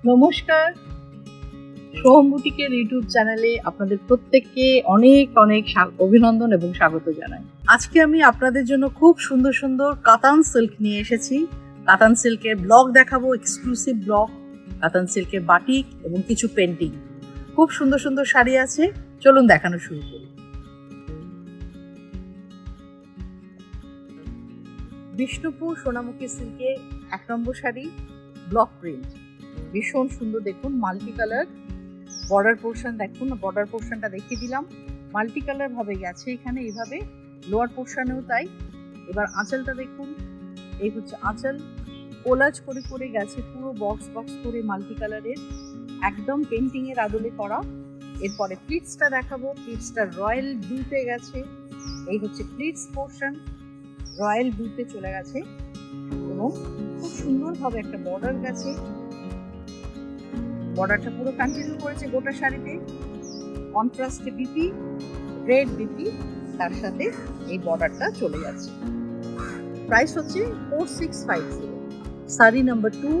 নমস্কার, সোহম বুটিকের ইউটিউব চ্যানেলে আপনাদের প্রত্যেককে অনেক অনেক অভিনন্দন এবং স্বাগত জানাই। আজকে আমি আপনাদের জন্য খুব সুন্দর সুন্দর কাতান সিল্ক নিয়ে এসেছি। কাতান সিল্কের ব্লগ দেখাবো, এক্সক্লুসিভ ব্লগ, কাতান সিল্কের বাটিক এবং কিছু পেন্টিং। খুব সুন্দর সুন্দর শাড়ি আছে, চলুন দেখানো শুরু করি। বিষ্ণুপুর সোনামুখী সিল্কের 1 নম্বর শাড়ি, ব্লক প্রিন্ট, ভীষণ সুন্দর। দেখুন মাল্টি কালার বর্ডার পোর্শন, দেখুন বর্ডার পোর্শনটা দেখিয়ে দিলাম, মাল্টি কালার ভাবে গেছে এখানে, এইভাবে লোয়ার পোর্শনেও তাই। এবার আঁচলটা দেখুন, এই হচ্ছে আঁচল, কোলাজ করে করে গেছে, পুরো বক্স বক্স করে মাল্টি কালারের, একদম পেন্টিং এর আদলে করা। এরপরে প্লিটসটা দেখাবো, প্লিটসটা রয়্যাল ব্লুতে গেছে, এই হচ্ছে প্লিটস পোর্শন, রয়্যাল ব্লুতে চলে গেছে এবং খুব সুন্দরভাবে একটা বর্ডার গেছে। বর্ডারটা পুরো কন্টিনিউ করেছে গোটা শাড়িতে, কন্ট্রাস্টে বিপি, রেড বিপি, তার সাথে এই বর্ডারটা চলে যাচ্ছে। প্রাইস হচ্ছে 4650। শাড়ি নাম্বার 2,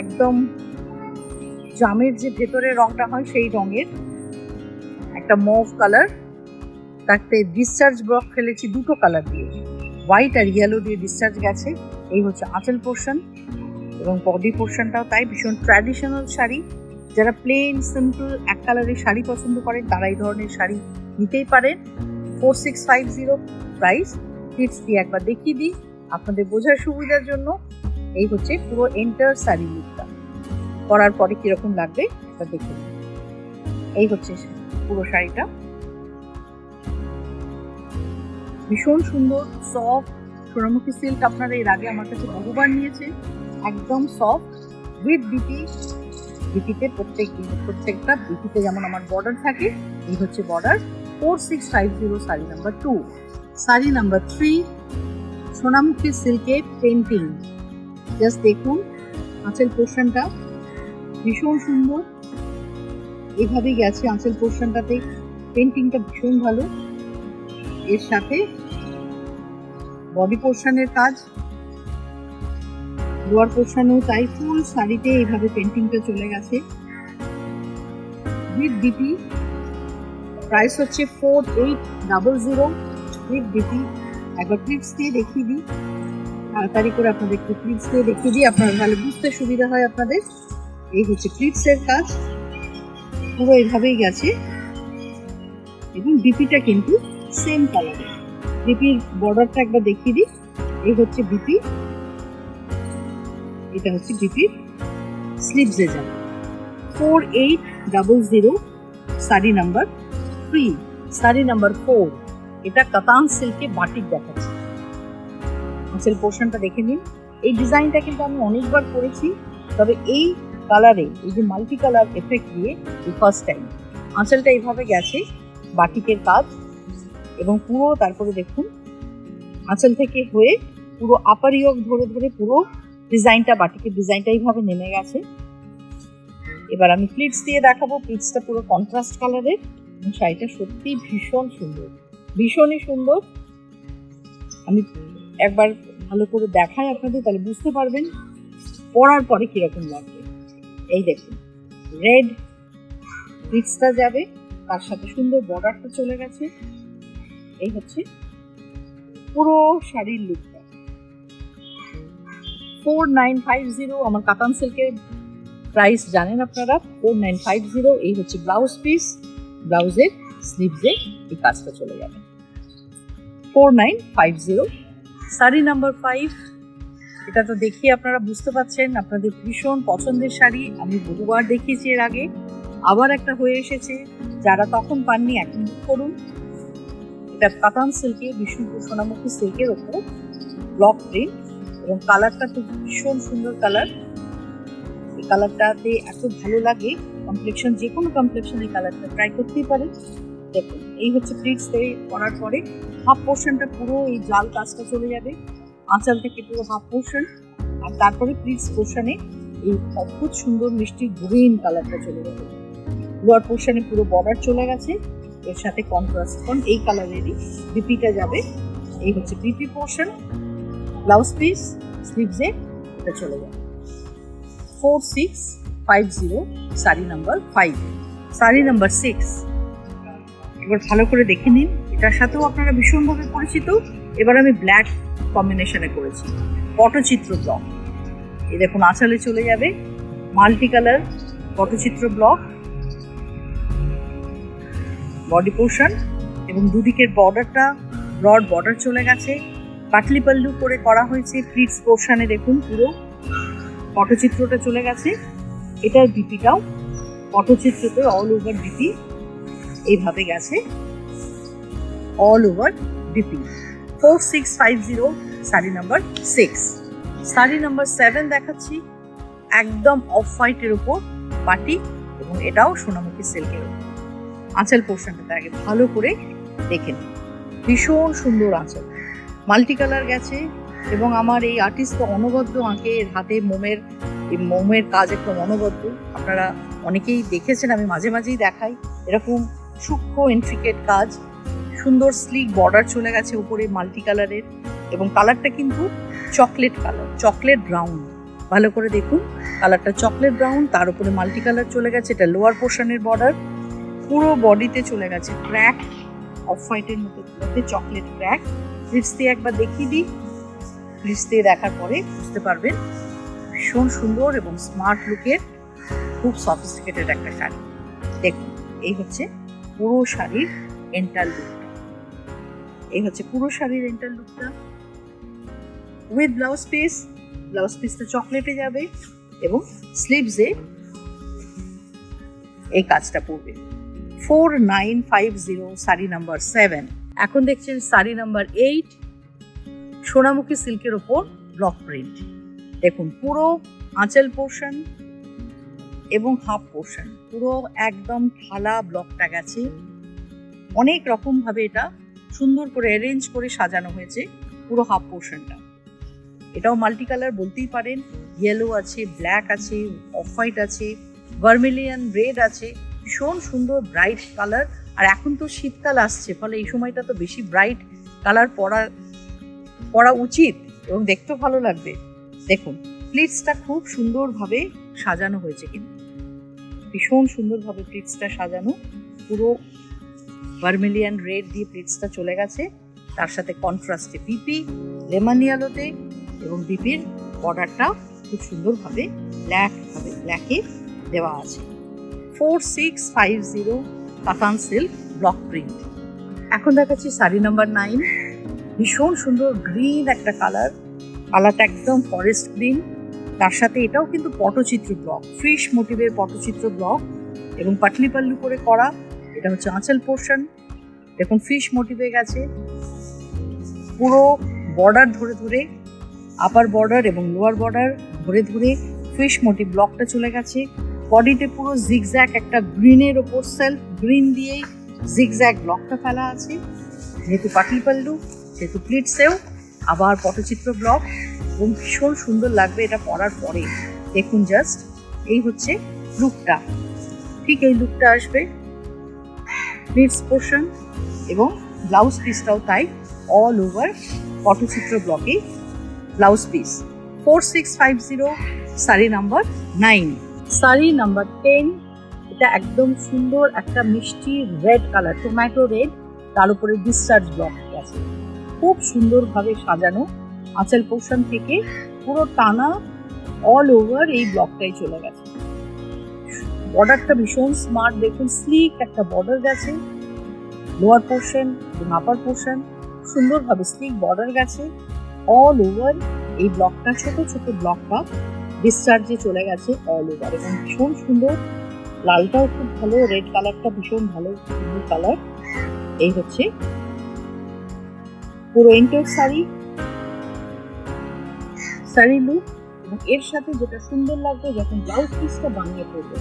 একদম জামের যে ভেতরের রংটা হয় সেই রঙের একটা মভ কালার, তাতে ডিসচার্জ ব্লক ফেলেছি দুটো কালার দিয়ে, হোয়াইট আর ইয়েলো দিয়ে ডিসচার্জ গেছে। এই হচ্ছে আঁচল পোর্শন এবং বডি পোর্শনটাও তাই, ভীষণ ট্র্যাডিশনাল শাড়ি। যারা প্লেন সিম্পল এক কালারের শাড়ি পছন্দ করেন তারা এই ধরনের শাড়ি নিতেই পারেন। 4650 প্রাইস। প্লিটস দিয়ে একবার দেখিয়ে দিই আপনাদের বোঝার সুবিধার জন্য। এই হচ্ছে পুরো এন্টার শাড়ি লুকটা, পরার পরে কিরকম লাগবে এটা দেখে নিন। এই হচ্ছে পুরো শাড়িটা, ভীষণ সুন্দর সফট সোনামুখী সিল্ক। আপনারা এর আগে আমার কাছে বহুবার নিয়েছে, একদম সফট উইথ বিপি। বিপিতে প্রত্যেকটা বিপিতে যেমন আমার বর্ডার থাকে, এই হচ্ছে border. 4650 sari number 2। Sari number 3, Sonamukhi সিল্কের পেন্টিং। জাস্ট দেখুন আঁচল পোর্শনটা ভীষণ সুন্দর, এভাবেই গেছে আঁচল পোর্শনটাতে, পেন্টিংটা ভীষণ ভালো। এর সাথে বডি পোর্শনের কাজ, লোয়ার পোর্শনেও তাই, ফুল শাড়িতে এইভাবে পেন্টিংটা চলে গেছে উইথ ডিপি। প্রাইস হচ্ছে 4800 উইথ ডিপি। একবার প্লিটস দিয়ে দেখিয়ে দিই, তাড়াতাড়ি করে আপনাদের একটু প্লিটস দিয়ে দেখিয়ে দিই, আপনারা ভালো বুঝতে সুবিধা হয় আপনাদের। এই হচ্ছে প্লিটসের কাজ, পুরো এইভাবেই গেছে এবং ডিপিটা কিন্তু সেম কালারের। ডিপির বর্ডারটা একবার দেখিয়ে দিই, এই হচ্ছে ডিপি, এটা হচ্ছে ডিপির স্লিভসে যাবে। 4800 শাড়ি নাম্বার 3। শাড়ি নাম্বার 4, এটা কাতান সিল্কে বাটিক দেখাচ্ছে। আঁচল পোর্শনটা দেখে নিন, এই ডিজাইনটা কিন্তু আমি অনেকবার করেছি, তবে এই কালারে, এই যে মাল্টি কালার এফেক্ট দিয়ে এই ফার্স্ট টাইম। আঁচলটা এইভাবে গেছে, বাটিকের কাজ এবং পুরো, তারপরে দেখুন আঁচল থেকে হয়ে পুরো আপার ইয়োক ধরে ধরে পুরো ডিজাইনটা, বাটিকের ডিজাইনটা এইভাবে নেমে গেছে। এবার আমি প্লিটস দিয়ে দেখাবো, প্লিটসটা পুরো কন্ট্রাস্ট কালারের এবং শাড়িটা সত্যি ভীষণ সুন্দর, ভীষণই সুন্দর। আমি একবার ভালো করে দেখাই আপনাদের, তাহলে বুঝতে পারবেন পরার পরে কিরকম লাগবে। এই দেখুন রেড প্লিটসটা যাবে, তার সাথে সুন্দর বর্ডারটা চলে গেছে। এই হচ্ছে পুরো শাড়ির লুকটা। 4950 আমার কাতান সিল্কের প্রাইস জানেন আপনারা, 4950। এই হচ্ছে ব্লাউজ পিস, ব্লাউজের স্লিভসে এই কাজটা চলে যাবে। 4950। শাড়ি নাম্বার 5, এটা তো দেখিয়ে আপনারা বুঝতে পারছেন আপনাদের ভীষণ পছন্দের শাড়ি। আমি বহুবার দেখিয়েছি এর আগে, আবার একটা হয়ে এসেছে, যারা তখন পাননি এখন বুক করুন। এটা কাতান সিল্কে, বিষ্ণুপুর সোনামুখী সিল্কের ওপর ব্লক প্রিন্ট এবং কালারটা তো ভীষণ সুন্দর কালার। এই কালারটাতে এত ভালো লাগে, কমপ্লেকশন, যে কোনো কমপ্লেকশনের কালারটা ট্রাই করতেই পারেন। দেখুন এই হচ্ছে প্লিটস দিয়ে করার পরে হাফ পোর্শনটা পুরো এই জাল কাজটা চলে যাবে, আঁচল থেকে পুরো হাফ পোর্শন, আর তারপরে প্লিটস পোর্শনে এই অদ্ভুত সুন্দর মিষ্টি গ্রিন কালারটা চলে যাবে। লোয়ার পোর্শনে পুরো বর্ডার চলে গেছে, এর সাথে কন্ট্রাস্ট এই কালারেরই বিপিটা যাবে। এই হচ্ছে বিপি পোর্শন, ব্লাউজ পিস, স্লিভসে এটা চলে যাবে। 4650 শাড়ি নাম্বার 5। শাড়ি নাম্বার 6 এবার ভালো করে দেখে নিন, এটার সাথেও আপনারা ভীষণভাবে পরিচিত। এবার আমি ব্ল্যাক কম্বিনেশনে করেছি, পটচিত্র ব্লক। এই দেখুন আঁচলে চলে যাবে multi colour pattachitra block, body portion এবং দুদিকের বর্ডারটা ব্রড বর্ডার চলে গেছে। পাটলি পাল্লু করে করা হয়েছে প্লিটস পোর্শনে, দেখুন পুরো পটচিত্রটা চলে গেছে। এটার বিপিটাও পটচিত্রতে অল ওভার বিপি এইভাবে গেছে, all over BP. 4650 sari number 6। Sari number 7 দেখাচ্ছি, একদম অফ হোয়াইটের উপর বাটিক এবং এটাও সোনামুখী সিল্কের উপর। আঁচল পোর্শনটাতে আগে ভালো করে দেখে নিন, ভীষণ সুন্দর আঁচল, মাল্টি কালার গেছে। এবং আমার এই আর্টিস্ট তো অনবদ্য আঁকে, এর হাতে মোমের কাজ একদম অনবদ্য। আপনারা অনেকেই দেখেছেন, আমি মাঝে মাঝেই দেখাই এরকম সূক্ষ্ম ইন্ট্রিকেট কাজ। সুন্দর স্লিক বর্ডার চলে গেছে উপরে মাল্টি কালারের, এবং কালারটা কিন্তু চকলেট কালার, চকলেট ব্রাউন। ভালো করে দেখুন, কালারটা চকলেট ব্রাউন, তার উপরে মাল্টি কালার চলে গেছে। এটা লোয়ার পোর্শনের বর্ডার, পুরো বডিতে চলে গেছে ক্র্যাক, অফ হোয়াইটের মধ্যে চকলেট ক্র্যাক। প্লিটস দিয়ে একবার দেখিয়ে দিই, প্লিটস দিয়ে দেখার পরে বুঝতে পারবেন ভীষণ সুন্দর এবং স্মার্ট লুকের, খুব সফিস্টিকেটেড একটা শাড়ি। দেখুন এই হচ্ছে পুরো শাড়ির এন্টার লুকটা, এই হচ্ছে পুরো শাড়ির এন্টার লুকটা উইথ ব্লাউজ পিস। ব্লাউজ পিসটা চকলেটে যাবে এবং স্লিভসে এই কাজটা পড়বে। 4950 শাড়ি নাম্বার 7। এখন দেখছেন শাড়ি নাম্বার 8, সোনামুখী সিল্কের ওপর ব্লক প্রিন্ট। দেখুন পুরো আঁচল পোর্শন এবং হাফ পোর্শন পুরো একদম ঢালা ব্লকটা গেছে। অনেক রকম ভাবে এটা সুন্দর করে অ্যারেঞ্জ করে সাজানো হয়েছে পুরো হাফ পোর্শনটা। এটাও মাল্টি কালার বলতেই পারেন, ইয়েলো আছে, ব্ল্যাক আছে, অফ হোয়াইট আছে, ভার্মিলিয়ান রেড আছে, ভীষণ সুন্দর ব্রাইট কালার। আর এখন তো শীতকাল আসছে, ফলে এই সময়টা তো বেশি ব্রাইট কালার পরা উচিত এবং দেখতেও ভালো লাগবে। দেখুন প্লিটসটা খুব সুন্দরভাবে সাজানো হয়েছে, কিন্তু ভীষণ সুন্দরভাবে প্লিটসটা সাজানো, পুরো ভার্মিলিয়ান রেড দিয়ে প্লিটসটা চলে গেছে। তার সাথে কন্ট্রাস্টে বিপি লেমন ইয়েলোতে, এবং বিপির বর্ডারটা খুব সুন্দরভাবে ব্ল্যাকে দেওয়া আছে। 4650 কাতান সিল্ক ব্লক প্রিন্ট। এখন দেখাচ্ছি শাড়ি নাম্বার 9, ভীষণ সুন্দর গ্রিন একটা কালারটা একদম ফরেস্ট গ্রিন। তার সাথে এটাও কিন্তু পটচিত্র ব্লক, ফিশ মোটিভের পটচিত্র ব্লক এবং পাটলি পাল্লু করে করা। এটা হচ্ছে আঁচল পোর্শন, দেখুন ফিশ মোটিভে গেছে, পুরো বর্ডার ধরে ধরে আপার বর্ডার এবং লোয়ার বর্ডার ধরে ধরে ফিশ মোটিভ ব্লকটা চলে গেছে। বডিতে পুরো জিগজ্যাগ একটা গ্রিনের ওপর সেলফ গ্রিন দিয়েই জিগজ্যাগ ব্লকটা ফেলা আছে। যেহেতু পাটলি পাল্লু সেহেতু প্লিটসেও আবার পটচিত্র ব্লক, এবং ভীষণ সুন্দর লাগবে এটা পরার পরে। দেখুন জাস্ট এই হচ্ছে লুকটা, ঠিক এই লুকটা আসবে। প্লিটস পোর্শন এবং ব্লাউজ পিসটাও তাই, অল ওভার পটচিত্র ব্লকে blouse piece. 4650 sari number 9। Sari number 10, এটা একদম সুন্দর একটা মিষ্টি রেড কালার, টমেটো রেড, তার উপরে ডিসচার্জ ব্লক আছে, খুব সুন্দরভাবে সাজানো। আঁচল পোর্শন থেকে পুরো টানা অল ওভার এই ব্লকটাই চলে গেছে। বর্ডারটা ভীষণ স্মার্ট, দেখুন স্লিক একটা বর্ডার গেছে, লোয়ার পোর্শন এবং আপার পোর্শন সুন্দরভাবে স্লিক বর্ডার গেছে। অল ওভার এই ব্লকটা, ছোট ছোট ব্লকটা ডিসচার্জে চলে গেছে অল ওভার, এবং ভীষণ সুন্দর। লালটাও খুব ভালো, রেড কালারটা ভীষণ ভালো সুন্দর কালার। এই হচ্ছে পুরো এন্টার শাড়ি লুক। এবং এর সাথে যেটা সুন্দর লাগবে যখন ব্লাউজ পিসটা বানিয়ে পড়বে,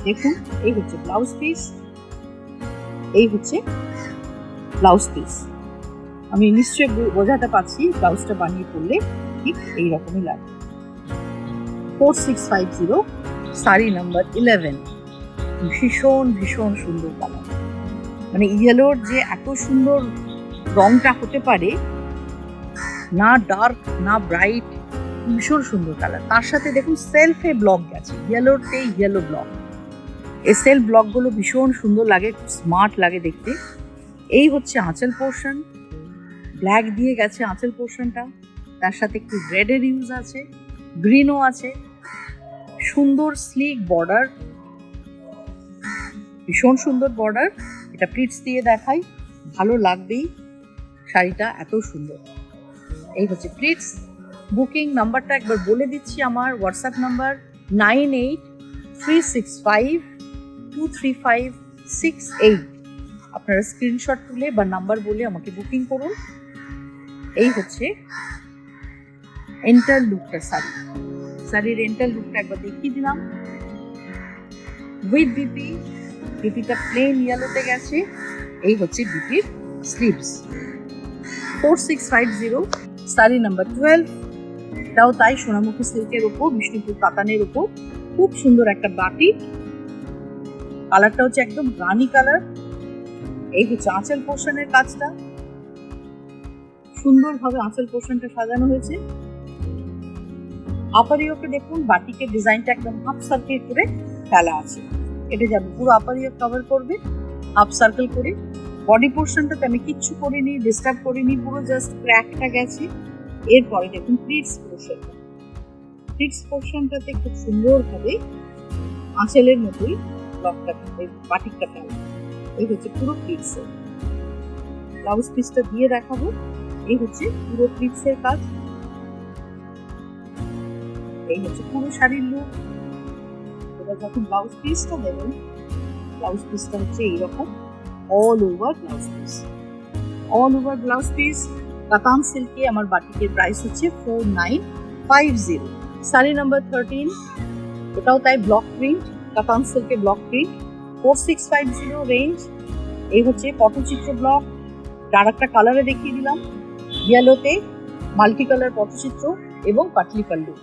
দেখুন এই হচ্ছে ব্লাউজ পিস, এই হচ্ছে ব্লাউজ পিস। আমি নিশ্চয়ই বোঝাতে পারছি ব্লাউজটা বানিয়ে পড়লে ঠিক এইরকমই লাগবে। 4650 শাড়ি নাম্বার 11, ভীষণ ভীষণ সুন্দর কালার। মানে ইয়েলোর যে এত সুন্দর রংটা হতে পারে, না ডার্ক না ব্রাইট, ভীষণ সুন্দর কালার। তার সাথে দেখুন সেলফে ব্লক গেছে, ইয়েলোতে ইয়েলো ব্লক। এই সেলফ ব্লকগুলো ভীষণ সুন্দর লাগে, খুব স্মার্ট লাগে দেখতে। এই হচ্ছে আঁচল পোর্শন, ব্ল্যাক দিয়ে গেছে আঁচল পোর্শনটা, তার সাথে একটু রেডের ইউজ আছে, গ্রিনও আছে। সুন্দর স্লিক বর্ডার, ভীষণ সুন্দর বর্ডার। এটা প্লিটস দিয়ে দেখাই, ভালো লাগবেই, শাড়িটা এত সুন্দর। এই হচ্ছে প্লিটস। বুকিং নাম্বারটা একবার বলে দিচ্ছি, আমার হোয়াটসঅ্যাপ নাম্বার 9836523568। আপনারা স্ক্রিনশট তুলে বা নাম্বার বলে আমাকে বুকিং করুন। এই হচ্ছে এন্টার লুকটা, শাড়ির এন্টার লুকটা একবার দেখিয়ে দিলাম। উইথ বিপি, বিপিটা প্লেন ইয়েলোতে গেছে। এই হচ্ছে বিপির স্লিভস। 4650, শাড়ি নাম্বার 12। এটাও তাই সোনামুখী সিল্কের উপর, বিষ্ণুপুর কাতানের উপর, খুব সুন্দর একটা বাটিক। কালারটা হচ্ছে একদম রানি কালার। এই হচ্ছে আঁচল পোর্শনের কাজটা, সুন্দরভাবে আঁচল পোর্শনটা সাজানো হয়েছে। আপার ইয়োকে দেখুন, বাটিকের ডিজাইনটা একদম হাফ সার্কেল করে ফেলা আছে। এটা যাবে পুরো আপার ইয়োক কভার করবে হাফ সার্কেল করে। বডি পোর্শনটাতে আমি কিচ্ছু করিনি, ডিস্টার্ব করিনি, পুরো জাস্ট ক্র্যাকটা গেছে। এরপরে দেখুন প্লিটস পোর্শনটা, প্লিটস পোর্শনটাতে খুব সুন্দরভাবে আঁচলের মতোই ব্লকটা, বাটিকটা ফেলা। এই হচ্ছে পুরো প্লিটসের। ব্লাউজ পিসটা দিয়ে দেখাবো। এই হচ্ছে পুরো প্লিটসের কাজ। এই হচ্ছে পুরো শাড়ির লুক। এবার যখন ব্লাউজ পিসটা দেবেন, ব্লাউজ পিসটা হচ্ছে এইরকম all over blouse piece, all over blouse piece. কাতান সিল্কে আমার বাটিকের প্রাইস হচ্ছে 4950। শাড়ি নাম্বার 13, এটাও তাই ব্লক প্রিন্ট, কাতান সিল্কে ব্লক প্রিন্ট, 4650 রেঞ্জ। এই হচ্ছে পটচিত্র ব্লক, আর একটা কালারে দেখিয়ে দিলাম, ইয়েলোতে মাল্টি কালার পটচিত্র এবং পাটলি পাল্লু।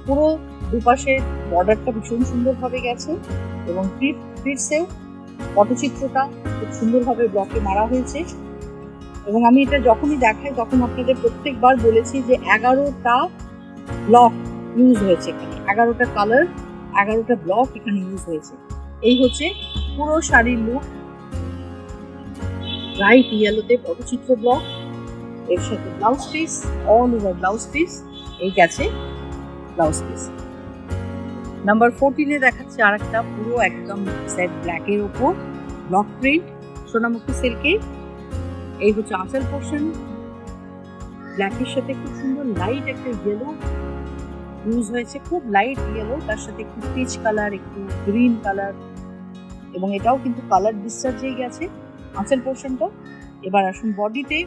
পুরো দুপাশে বর্ডারটা ভীষণ সুন্দরভাবে গেছে এবং প্লিটসেও পটচিত্রটা খুব সুন্দরভাবে ব্লকে মারা হয়েছে। এবং আমি এটা যখনই দেখাই তখন আপনাদের প্রত্যেকবার বলেছি যে 11টা ব্লক ইউজ হয়েছে এখানে, 11টা কালার, 11টা ব্লক এখানে ইউজ হয়েছে। এই হচ্ছে পুরো শাড়ির লুক, ব্রাইট ইয়েলোতে পটচিত্র ব্লক, এর সাথে blouse piece, all over blouse piece. এই গেছে ব্লাউজ পিস। নাম্বার 14-এ দেখাচ্ছে আর একটা পুরো একদম সেট ব্ল্যাকের উপর ব্লক প্রিন্ট, সোনামুখী সিল্কে। এই হচ্ছে আঁচল পোর্শন, ব্ল্যাকের সাথে খুব সুন্দর লাইট একটা ইয়েলো ইউজ হয়েছে, খুব লাইট ইয়েলো, তার সাথে একটু পিচ কালার, একটু গ্রিন কালার, এবং এটাও কিন্তু কালার ডিসচার্জেই গেছে আঁচল পোর্শনটা। এবার আসুন বডিতে,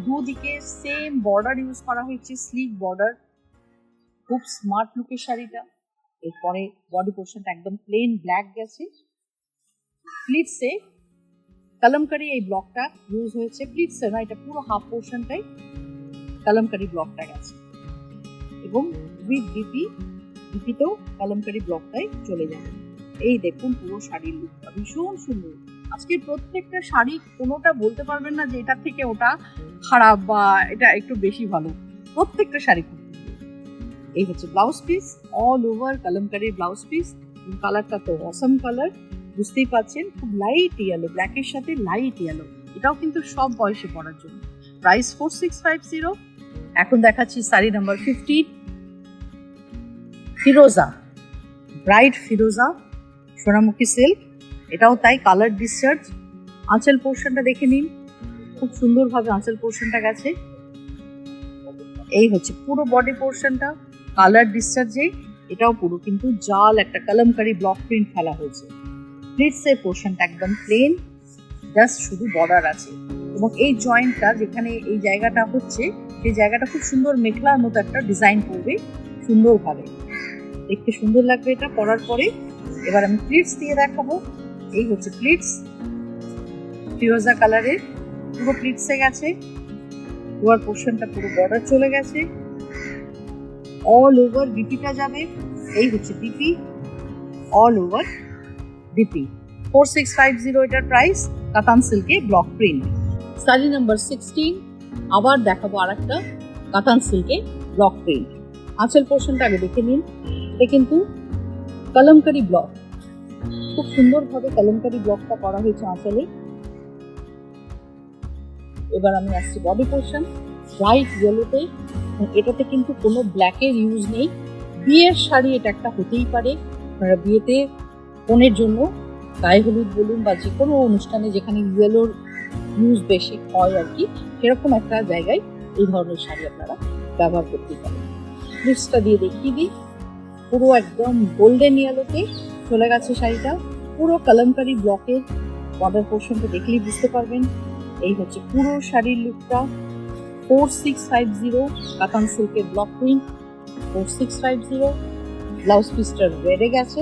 দুদিকে সেম বর্ডার ইউজ করা হয়েছে, স্লিক বর্ডার, খুব স্মার্ট লুকের শাড়িটা। এরপরে বডি পোর্শনটা একদম প্লেন ব্ল্যাক গেছে। প্লিটসে কলমকারি এই ব্লকটা ইউজ হয়েছে, প্লিটসে না, এটা পুরো হাফ পোর্শনটাই কলমকারি ব্লকটা গেছে। এবং উইথ বিপিতেও কলমকারি ব্লকটাই চলে যাবে। এই দেখুন পুরো শাড়ির লুকটা ভীষণ সুন্দর। আজকের প্রত্যেকটা শাড়ি কোনোটা বলতে পারবেন না যে এটা থেকে ওটা খারাপ বা এটা একটু বেশি ভালো, প্রত্যেকটা শাড়ি খুব সুন্দর। এই হচ্ছে blouse piece, all over kalamkari blouse piece. কালারটা তো অসম কালার, বুঝতেই পারছেন, খুব লাইট ইয়েলো, ব্ল্যাকের সাথে লাইট ইয়েলো। এটাও কিন্তু সব বয়সে পরার জন্য। প্রাইস 4650। এখন দেখাচ্ছি শাড়ি নাম্বার 15, ফিরোজা, ব্রাইট ফিরোজা, সোনামুখী সিল্ক। এটাও তাই কালার ডিসচার্জ। আঁচল পোর্শনটা দেখে নিন, খুব সুন্দরভাবে আঁচল পোর্শনটা গেছে। এই হচ্ছে পুরো বডি পোর্শনটা কালার ডিসচার্জে, এটাও পুরো কিন্তু জাল একটা কলমকারি ব্লক প্রিন্ট ফেলা হয়েছে। প্লিটসের পোর্শনটা একদম প্লেন, জাস্ট শুধু বর্ডার আছে। এবং এই জয়েন্টটা যেখানে এই জায়গাটা হচ্ছে, সেই জায়গাটা খুব সুন্দর মেখলার মতো একটা ডিজাইন করবে সুন্দরভাবে, দেখতে সুন্দর লাগবে এটা পরার পরে। এবার আমি প্লিটস দিয়ে দেখাবো। এই হচ্ছে প্লিটস, ফিরোজা কালারের, পুরো প্লিটসে গেছে, লোয়ার পোর্শনটা পুরো বর্ডার চলে গেছে, অল ওভার বিপিটা যাবে। এই হচ্ছে বিপি, অল ওভার বিপি। 4650 এটার প্রাইস, কাতান সিল্কে ব্লক প্রিন্ট। শাড়ি নাম্বার 16, আবার দেখাবো আর একটা কাতান সিল্কে ব্লক প্রিন্ট। আঁচল পোর্শনটা আগে দেখে নিন। এটা কিন্তু কলমকারি ব্লক, খুব সুন্দরভাবে কলমকারি ব্লকটা করা হয়েছে আঁচলে। এবার আমি আসছি বডি পোর্শন, হোয়াইট ইয়েলোতে। এটাতে কিন্তু কোনো ব্ল্যাকের ইউজ নেই। বিয়ের শাড়ি এটা একটা হতেই পারে, আপনারা বিয়েতে কনের জন্য গায়ে হলুদ বলুন বা যে কোনো অনুষ্ঠানে যেখানে ইয়েলোর ইউজ বেশি হয় আর কি, সেরকম একটা জায়গায় এই ধরনের শাড়ি আপনারা ব্যবহার করতেই পারেন। লিপসটা দিয়ে দেখিয়ে দিই, পুরো একদম গোল্ডেন ইয়েলোতে চলে গেছে শাড়িটা। পুরো কলমকারি ব্লকের বর্ডার পোর্শনটা দেখলেই বুঝতে পারবেন। এই হচ্ছে পুরো শাড়ির লুকটা। 4650 কাতান সিল্কের ব্লক প্রিন্ট, 4650। ব্লাউজ পিসটা রেডে গেছে।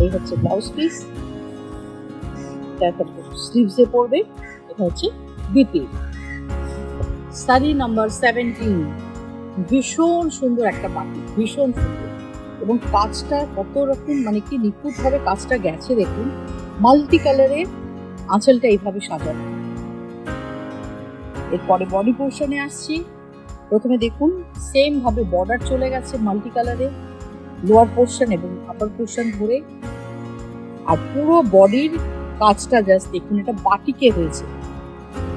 এই হচ্ছে ব্লাউজ পিস, তারপর স্লিভসে পড়বে। এটা হচ্ছে বিপি। শাড়ি নাম্বার 17, ভীষণ সুন্দর একটা বাটি, ভীষণ সুন্দর। এবং কাজটা কত রকম মানে কি নিখুঁত ভাবে কাজটা গেছে দেখুন। মাল্টি কালারের আঁচলটা এইভাবে সাজানো। এরপরে বডি পোর্শনে আসছি। প্রথমে দেখুন সেম ভাবে বর্ডার চলে গেছে মাল্টি কালারে, লোয়ার পোর্শন এবং আপার পোর্শন ধরে। আর পুরো বডির কাজটা জাস্ট দেখুন, এটা বাটিকে হয়েছে,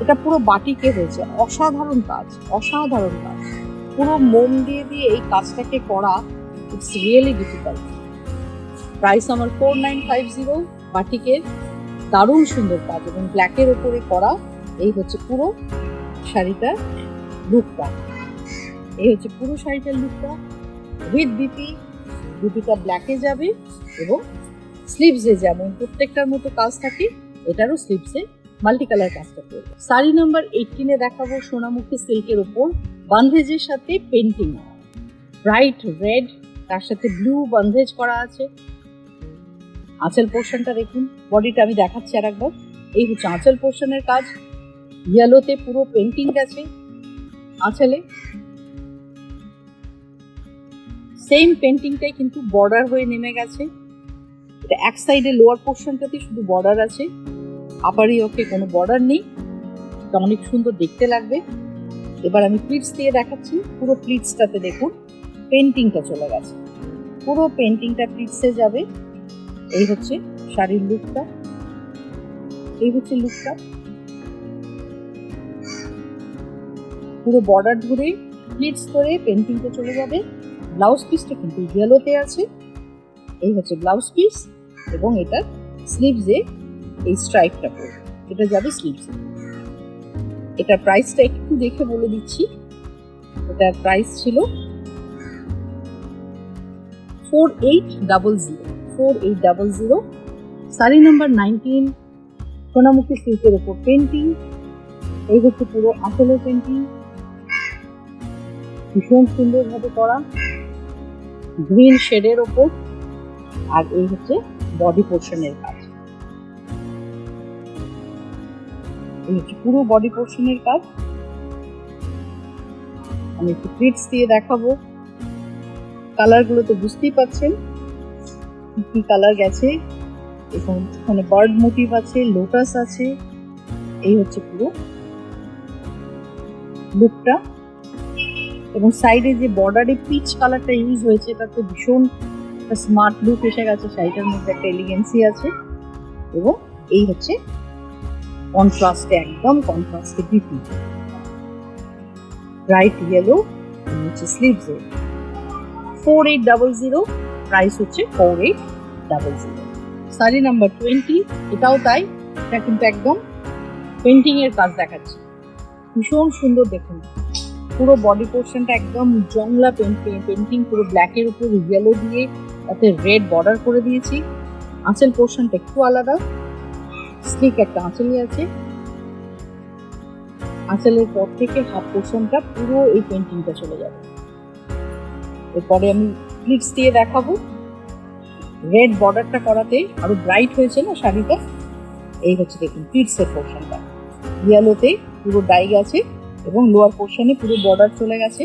এটা পুরো বাটিকে হয়েছে। অসাধারণ কাজ, অসাধারণ কাজ। পুরো মোম দিয়ে দিয়ে এই কাজটাকে করা, ইটস রিয়েলি ডিফিকাল্ট। প্রাইস আমার 4950 বাটিকের। দারুণ সুন্দর কাজ এবং ব্ল্যাকের ওপরে করা। এই হচ্ছে পুরো শাড়িটার লুকটা, এই হচ্ছে পুরো শাড়িটার লুকটা উইথ বিপি। বিপিটা ব্ল্যাকে যাবে এবং স্লিভসে যেমন প্রত্যেকটার মতো কাজ থাকে, এটারও স্লিভসে মাল্টি কালার কাজটা করবে। শাড়ি নাম্বার 18-এ দেখাবো সোনামুখী সিল্কের ওপর বান্ধেজের সাথে পেন্টিং, ব্রাইট রেড, তার সাথে ব্লু বান্ধেজ করা আছে। আঁচল পোর্শনটা দেখুন, বডিটা আমি দেখাচ্ছি আর একবার। এই হচ্ছে আঁচল পোর্শনের কাজ, ইয়েলোতে পুরো পেন্টিং গেছে আঁচলে। সেম পেন্টিংটাই কিন্তু বর্ডার হয়ে নেমে গেছে। এটা এক সাইডে লোয়ার পোর্শনটাতে শুধু বর্ডার আছে, আপারই ওকে কোনো বর্ডার নেই। এটা অনেক সুন্দর দেখতে লাগবে। এবার আমি প্লিটস দিয়ে দেখাচ্ছি। পুরো প্লিটসটাতে দেখুন পেন্টিংটা চলে গেছে, পুরো পেন্টিংটা প্লিটসে যাবে। এই হচ্ছে শাড়ির লুকটা, এই হচ্ছে লুকটা। পুরো বর্ডার ধরে প্লিটস ধরে পেন্টিংটা চলে যাবে। ব্লাউজ পিসটা কিন্তু ইয়েলোতে আছে। এই হচ্ছে ব্লাউজ পিস এবং এটার স্লিভসে এই স্ট্রাইপটা পড়বে, এটা যাবে স্লিভসে। এটার প্রাইসটা একটু দেখে বলে দিচ্ছি। এটার প্রাইস ছিল 4800, 4800। শাড়ি নাম্বার 19, সোনামুখী সিল্কের ওপর পেন্টিং। এই হচ্ছে পুরো আঁচলের পেন্টিং, ভীষণ সুন্দরভাবে করা গ্রিন শেডের ওপর। আর এই হচ্ছে বডি পোর্শনের কাজ, এই হচ্ছে পুরো বডি পোর্শনের কাজ। আমি একটু প্লিটস দিয়ে দেখাবো। কালারগুলো তো বুঝতেই পারছেন কি কালার গেছে। এবং এখানে বার্ড মোটিভ আছে, লোটাস আছে। এই হচ্ছে পুরো লুকটা। এবং সাইডে যে বর্ডারে পিচ কালারটা ইউজ হয়েছে, এটাতে ভীষণ একটা স্মার্ট লুক এসে গেছে। শাড়িটার মধ্যে একটা এলিগেন্সি আছে। এবং এই হচ্ছে কন্ট্রাস্টে, একদম কন্ট্রাস্টে বিপি, ব্রাইট ইয়েলো হচ্ছে স্লিভসে। 4800, প্রাইস হচ্ছে 4800। শাড়ি নাম্বার 20, এটাও তাই। এটা কিন্তু একদম পেন্টিং এর কাজ দেখাচ্ছে, ভীষণ সুন্দর দেখুন। পুরো বডি পোর্শনটা একদম জংলা পেন্টিং, পুরো ব্ল্যাকের উপর ইয়েলো দিয়ে তাতে রেড বর্ডার করে দিয়েছি। আঁচল পোর্শনটা একটু আলাদা, স্লিক একটা আঁচলই আছে। আঁচলের পর থেকে হাফ পোর্শনটা পুরো এই পেন্টিংটা চলে যাবে। এরপরে আমি প্লিটস দিয়ে দেখাবো। রেড বর্ডারটা করাতে আরো ব্রাইট হয়েছে না শাড়িটা। এই হচ্ছে দেখুন প্লিটসের পোর্শনটা ইয়েলোতে পুরো ডাই গেছে এবং লোয়ার পোর্শনে পুরো বর্ডার চলে গেছে,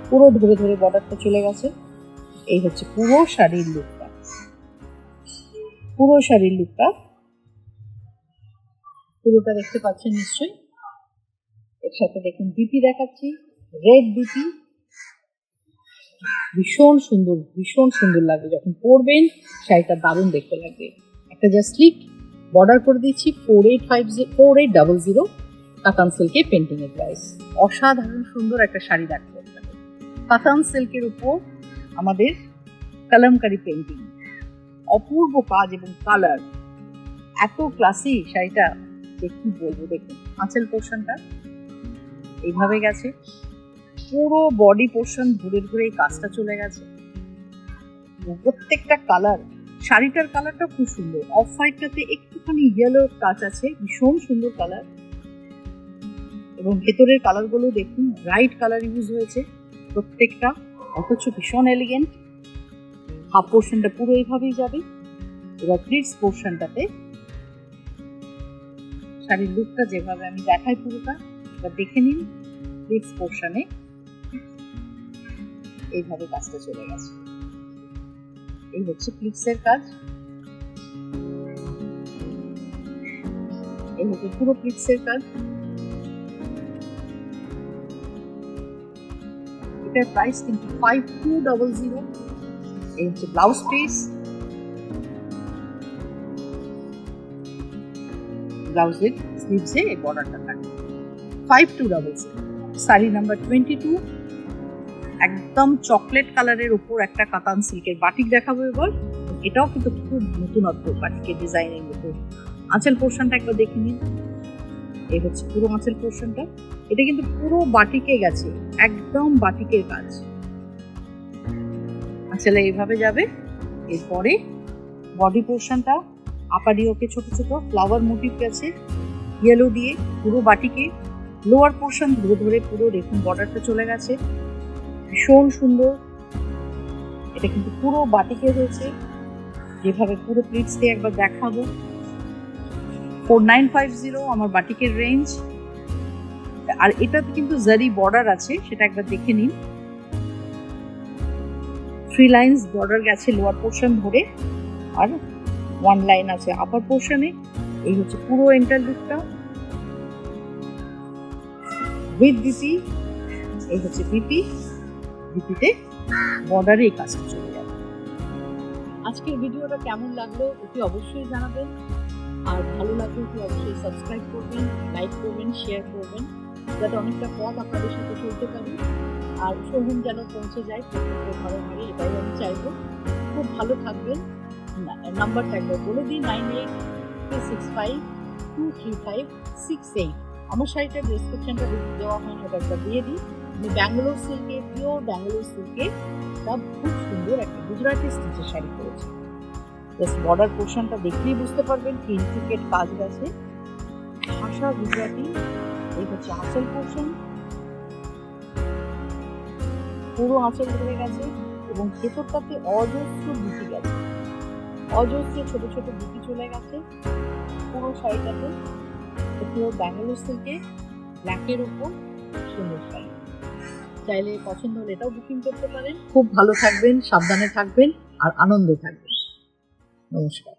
পুরো ধরে ধরে বর্ডারটা চলে গেছে। এই হচ্ছে পুরো শাড়ির লুকটা, পুরো শাড়ির লুকটা পুরোটা দেখতে পাচ্ছেন নিশ্চয়ই। এর সাথে দেখুন বিপি দেখাচ্ছি, রেড বিপি, ভীষণ সুন্দর লাগবে যখন পরবেন, শাড়িটা দারুণ দেখতে লাগবে। একটা জাস্ট স্লিক বর্ডার করে দিচ্ছি 4800 কাতান সিল্কে পেন্টিং এর প্রাইস। অসাধারণ সুন্দর একটা শাড়ি দেখতে পাবেন কাতান সিল্কের উপর আমাদের কলমকারি পেন্টিং, অপূর্ব কাজ এবং কালার, এত ক্লাসি শাড়িটা যে কি বলবো। দেখুন আঁচল পোর্শনটা এইভাবে গেছে, পুরো বডি পোর্শন ঘুরে ঘুরে এই কাজটা চলে গেছে। প্রত্যেকটা কালার, শাড়িটার কালারটা খুব সুন্দর, অফ হোয়াইটটাতে একটুখানি ইয়েলো টাচ আছে, ভীষণ সুন্দর কালার। এবং ভেতরের কালারগুলো দেখুন, ব্রাইট কালার ইউজ হয়েছে প্রত্যেকটা, অথচ ভীষণ এলিগেন্ট। হাফ পোর্শনটা পুরো এইভাবেই যাবে। এবার প্লিটস পোর্শনটাতে শাড়ির লুকটা যেভাবে আমি দেখাই পুরোটা এবার দেখে নিন। প্লিটস পোর্শনে এইভাবে কাজটা চলে গেছে। এই হচ্ছে প্লিটসের কাজ, এই হচ্ছে পুরো প্লিটসের কাজ। এটার প্রাইস কিন্তু 5200। এই হচ্ছে ব্লাউজ পিস, ব্লাউজের স্লিভসে এই বর্ডারটা থাকে। 5200। শাড়ি নাম্বার 22, একদম চকলেট কালারের উপর একটা কাতান সিল্কের বাটিক দেখাবো এবার। এটাও কিন্তু খুব নতুনত্ব বাটিকের ডিজাইনের মধ্যে। আঁচল পোর্শনটা একবার দেখে নিন। এই হচ্ছে পুরো আঁচল পোর্শনটা, এটা কিন্তু পুরো বাটিকে গেছে, একদম বাটিকের কাজ। আঁচলে এইভাবে যাবে। এরপরে বডি পোর্শনটা আপাডিওকে ছোট ছোট ফ্লাওয়ার মোটিভ গেছে ইয়েলো দিয়ে পুরো বাটিকে। লোয়ার পোর্শন ধরে ধরে পুরো দেখুন বর্ডারটা চলে গেছে, ভীষণ সুন্দর। এটা কিন্তু পুরো বাটিকে হয়েছে, যেভাবে পুরো প্লিটস দিয়ে একবার দেখাবো। 4950 আমার বাটিকের রেঞ্জ। আর এটাতে কিন্তু জারি বর্ডার আছে, সেটা একবার দেখে নিন। 3 লাইন্স বর্ডার গেছে লোয়ার পোর্শন ধরে, আর 1 লাইন আছে আপার পোর্শনে। এই হচ্ছে পুরো এন্টার লুকটা উইথ বিপি। এই হচ্ছে বিপি, বিপিতে বর্ডারে এই কাজটা চলে যাবে। আজকের ভিডিওটা কেমন লাগলো অতি অবশ্যই জানাবেন, আর ভালো লাগলে অতি অবশ্যই সাবস্ক্রাইব করবেন, লাইক করবেন, শেয়ার করবেন, যাতে অনেকটা পথ আপনাদের সাথে চলতে পারি আর শোরুম যেন পৌঁছে যায় প্রত্যেকের ঘরে ঘরে, এটাই আমি চাইবো। খুব ভালো থাকবেন। নাম্বারটা একবার বলে দিই, 9836523568। আমার শাড়িটার ডেসক্রিপশনটা দেওয়া হয়, ওটা একবার দিয়ে দিই। আমি ব্যাঙ্গালোর সিল্কে, পিওর ব্যাঙ্গালোর সিল্কে খুব সুন্দর একটা গুজরাটি স্টিচের শাড়ি করেছি। জাস্ট বর্ডার পোর্শনটা দেখলেই বুঝতে পারবেন কি ইন্ট্রিকেট কাজ গেছে, ভাষা গুজরাটি। এই হচ্ছে আঁচল পোর্শন, পুরো আঁচল ধরে গেছে এবং ভেতরটাতে অজস্র বুটি গেছে, অজস্র ছোট ছোট বুটি চলে গেছে পুরো শাড়িটাতে। পুরো ব্যাঙ্গালোর সিল্কে ব্ল্যাকের উপর সুন্দর শাড়ি, চাইলে পছন্দ হলে এটাও বুকিং করতে পারেন। খুব ভালো থাকবেন, সাবধানে থাকবেন আর আনন্দে থাকবেন। নমস্কার।